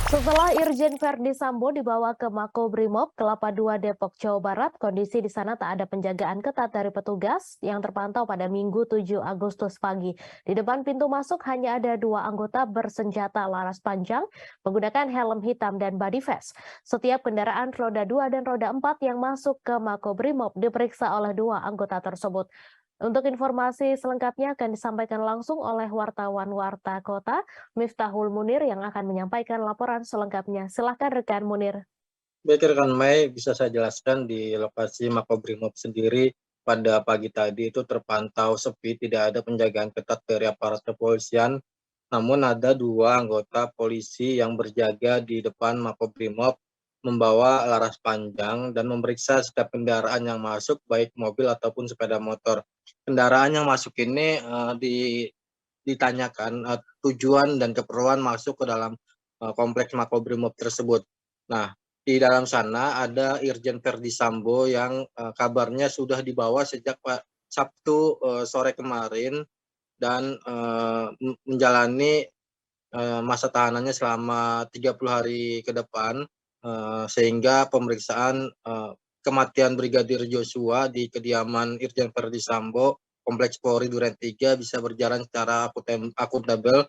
Setelah Irjen Verdi Sambo dibawa ke Makobrimob Kelapa II Depok, Jawa Barat, kondisi di sana tak ada penjagaan ketat dari petugas yang terpantau pada Minggu 7 Agustus pagi. Di depan pintu masuk hanya ada dua anggota bersenjata laras panjang menggunakan helm hitam dan body vest. Setiap kendaraan roda 2 dan roda 4 yang masuk ke Makobrimob diperiksa oleh dua anggota tersebut. Untuk informasi selengkapnya akan disampaikan langsung oleh wartawan Warta Kota, Miftahul Munir yang akan menyampaikan laporan selengkapnya. Silahkan rekan Munir. Baik rekan Mei, bisa saya jelaskan di lokasi Makobrimob sendiri pada pagi tadi itu terpantau sepi, tidak ada penjagaan ketat dari aparat kepolisian. Namun ada dua anggota polisi yang berjaga di depan Makobrimob membawa laras panjang dan memeriksa setiap kendaraan yang masuk, baik mobil ataupun sepeda motor. Kendaraan yang masuk ini ditanyakan tujuan dan keperluan masuk ke dalam kompleks Makobrimob tersebut. Nah, di dalam sana ada Irjen Verdi Sambo yang kabarnya sudah dibawa sejak Sabtu sore kemarin dan menjalani masa tahanannya selama 30 hari ke depan, sehingga pemeriksaan kematian Brigadir Joshua di kediaman Irjen Verdi Sambo, Kompleks Polri Duren 3 bisa berjalan secara akuntabel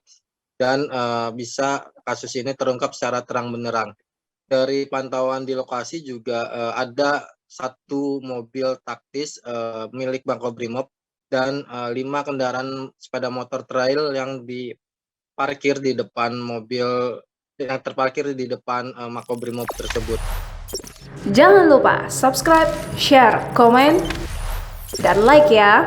dan bisa kasus ini terungkap secara terang benderang. Dari pantauan di lokasi juga ada satu mobil taktis milik Makobrimob dan 5 kendaraan sepeda motor trail yang terparkir di depan Makobrimob tersebut. Jangan lupa subscribe, share, komen, dan like ya.